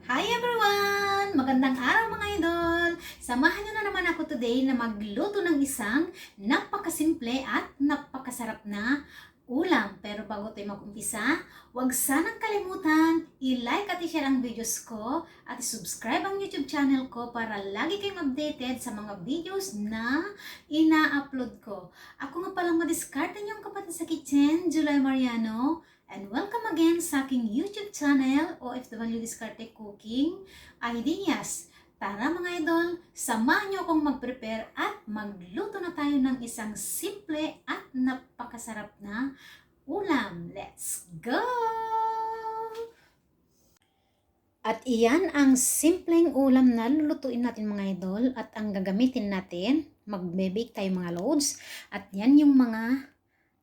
Hi everyone! Magandang araw mga idol! Samahan nyo na naman ako today na magluto ng isang napakasimple at napakasarap na ulam. Pero bago tayo mag-umpisa, huwag sanang kalimutan i-like at i-share ang videos ko at i-subscribe ang YouTube channel ko para lagi kayong updated sa mga videos na ina-upload ko. Ako nga palang madiskarte niyong kapatid sa kitchen, July Mariano. And welcome again sa aking YouTube channel, OFW Diskarte Cooking Ideas. Tara mga idol, samahan niyo akong mag-prepare at magluto na tayo ng isang simple at napakasarap na ulam. Let's go! At iyan ang simpleng ulam na lulutuin natin mga idol at ang gagamitin natin, magbe-bake tayo mga loads. At yan yung mga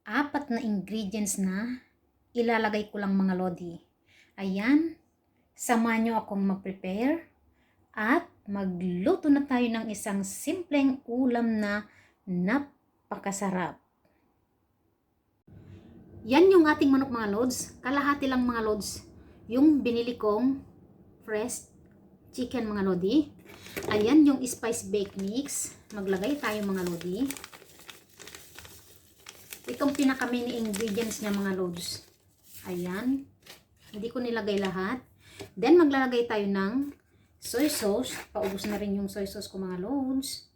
4 na ingredients na ilalagay ko lang mga lodi. Ayan, samahan nyo akong mag-prepare at magluto na tayo ng isang simpleng ulam na napakasarap. Yan yung ating manok mga lods. Kalahati lang mga lods yung binili kong fresh chicken mga lodi. Ayan yung spice bake mix. Maglagay tayo mga lodi. Itong pinaka mini ingredients niya mga lods. Ayan. Hindi ko nilagay lahat. Then, maglalagay tayo ng soy sauce. Paubos na rin yung soy sauce ko mga loads.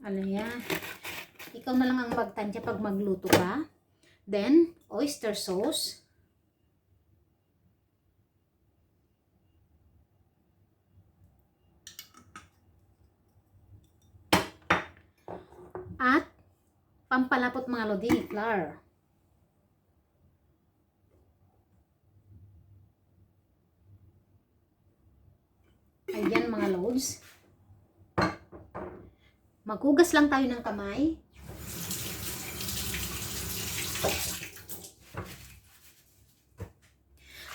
Alaya. Ikaw na lang ang magtansya pag magluto ka. Then, oyster sauce. At, pampalapot mga lodi, flour. Ayan mga loads. Maghugas lang tayo ng kamay.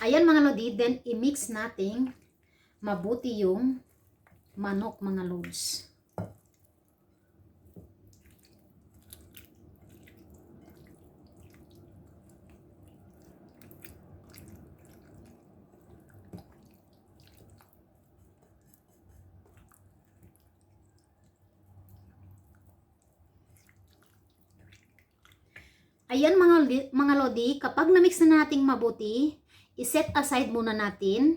Ayan mga lodi, then i-mix natin mabuti yung manok mga loads. Ayan mga lodi, kapag na-mix na natin mabuti, i-set aside muna natin.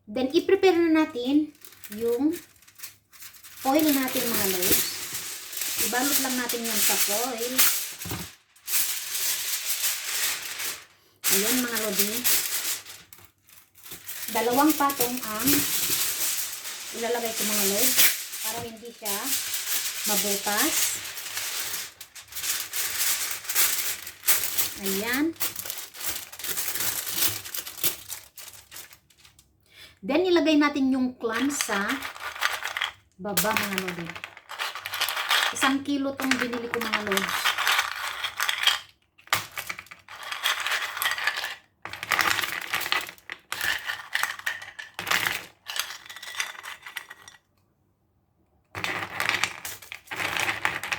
Then, i-prepare na natin yung foil natin mga lods. Ibalot lang natin yan sa foil. Ayan mga lodi. 2 patong ang ilalagay ko mga lods para hindi siya mabutas. Ayan. Then, ilagay natin yung clams sa baba mga lodi. 1 kilo tong binili ko mga lods.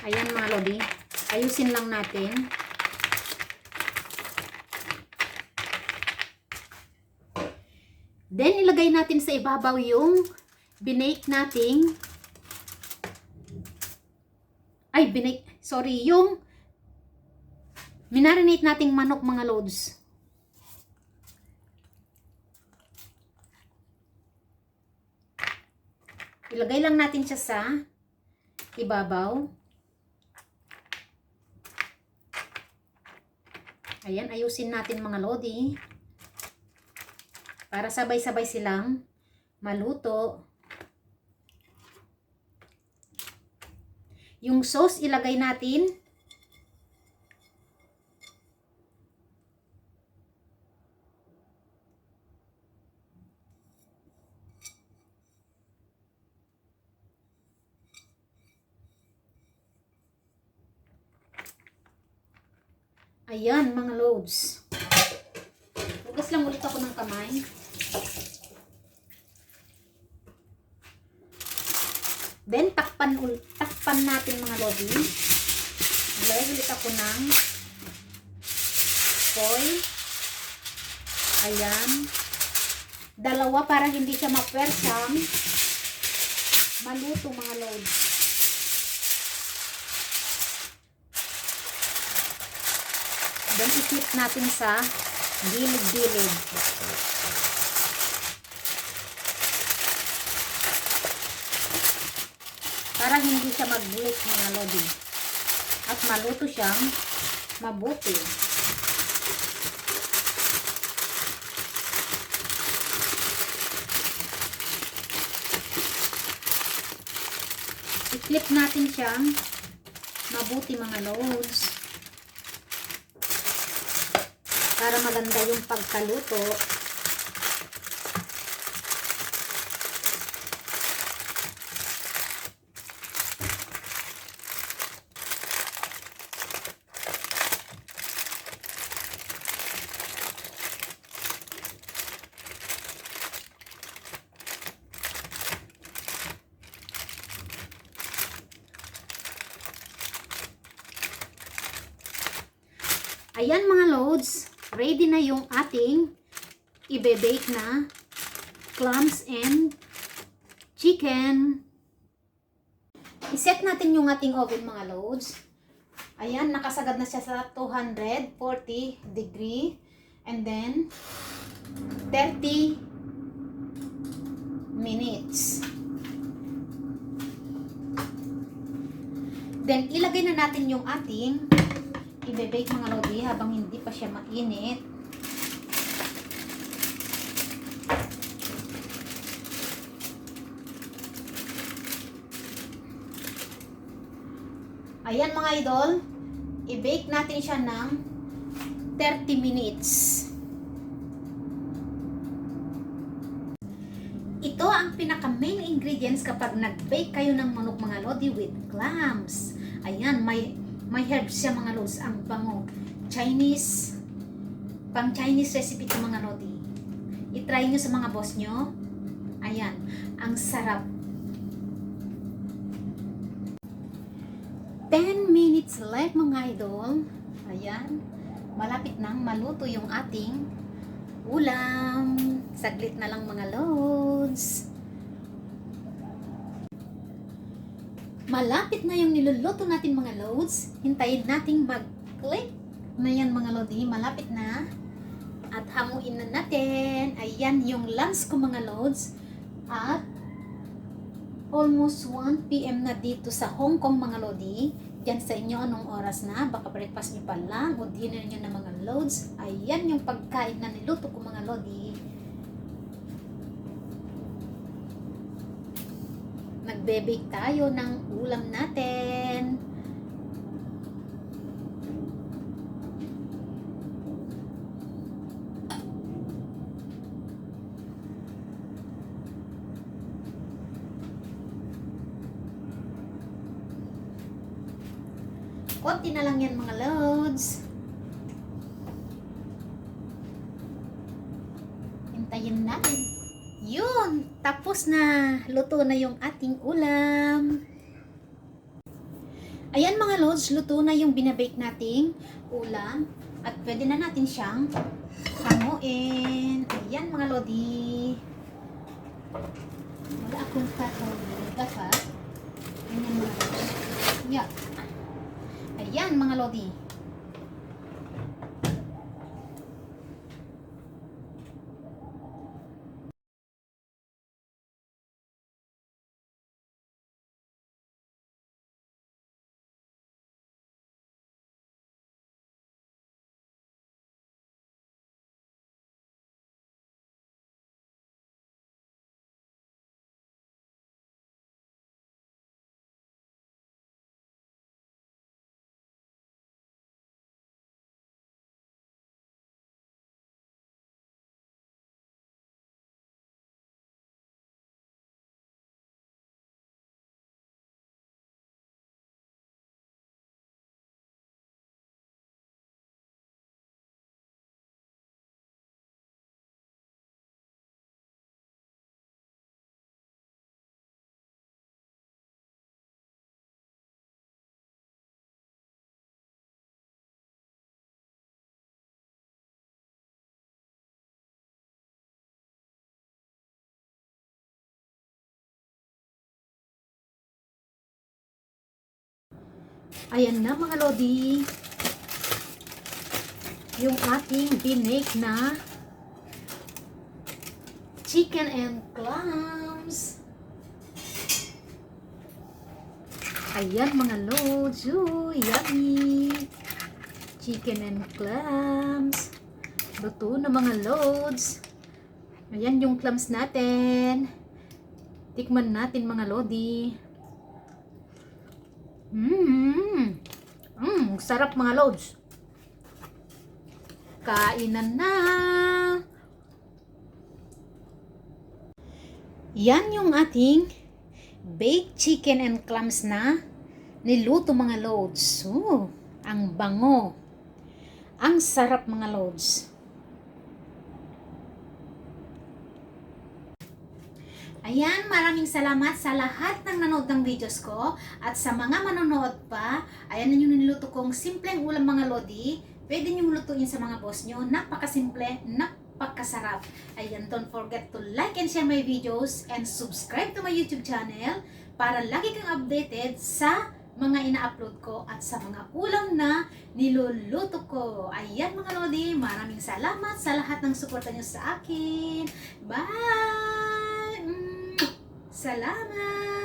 Ayan mga lodi. Ayusin lang natin. Then, ilagay natin sa ibabaw yung binake nating, yung minarinate nating manok mga loads. Ilagay lang natin siya sa ibabaw. Ayan, ayusin natin mga lodi. Para sabay-sabay silang maluto. Yung sauce ilagay natin. Ayan mga loads. Hugas lang ulit ako ng kamay. Then, takpan natin mga lodi. Maglagay ulit ako ng foil. Ayan. Dalawa para hindi siya mapwersang maluto mga lods. Then i-flip natin sa gilid-gilid. Para hindi siya mag-break mga lodi. At maluto siyang mabuti. I-flip natin siyang mabuti mga lods. Para maganda yung pagkaluto. Ayan mga loads, ready na yung ating ibe-bake na clams and chicken. I-set natin yung ating oven mga loads. Ayan, nakasagad na siya sa 240 degree and then 30 minutes. Then ilagay na natin yung ating ibe-bake mga lodi habang hindi pa siya mainit. Ayan mga idol, i-bake natin siya ng 30 minutes. Ito ang pinaka main ingredients kapag nag-bake kayo ng manok mga lodi with clams. Ayan, may herbs siya mga lods, ang bango. Pang Chinese recipe ito mga lodi. I-try nyo sa mga boss nyo. Ayan, ang sarap. 10 minutes left mga idol. Ayan, malapit nang maluto yung ating ulam. Saglit na lang mga lods. Malapit na yung niluluto natin mga loads. Hintayin nating mag-click na yan mga lodi. Malapit na. At hamuin na natin. Ayan yung lunch ko mga loads. At almost 1 PM na dito sa Hong Kong mga lodi. Diyan sa inyo anong oras na. Baka breakfast nyo pa lang o dinner nyo na mga loads. Ayan yung pagkain na niluto ko mga lodi. Nagbe-bake tayo ng ulam natin. Konti na lang yan mga loads. Hintayin natin. Yun! Tapos na. Luto na yung ating ulam. Ayan mga loads, luto na yung binabake nating ulam. At pwede na natin siyang hamuin. Ayan mga lodi. Wala akong dapat. Ayan mga lodi. Yeah. Ayan mga lodi. Ayan na mga lodi, yung ating binake na chicken and clams. Ayan mga lods, yummy! Chicken and clams. Luto na mga lods. Ayan yung clams natin. Tikman natin mga lodi. Sarap mga lods. Kainan na. Yan yung ating baked chicken and clams na niluto mga lods. Ang bango. Ang sarap mga lods. Ayan, maraming salamat sa lahat ng nanood ng videos ko at sa mga manonood pa. Ayan na yung niluto kong simpleng ulam mga lodi. Pwede nyo lutuin sa mga boss nyo. Napakasimple, napakasarap. Ayan, don't forget to like and share my videos and subscribe to my YouTube channel para lagi kang updated sa mga ina-upload ko at sa mga ulam na niluluto ko. Ayan mga lodi, maraming salamat sa lahat ng suporta nyo sa akin. Bye! Salamat!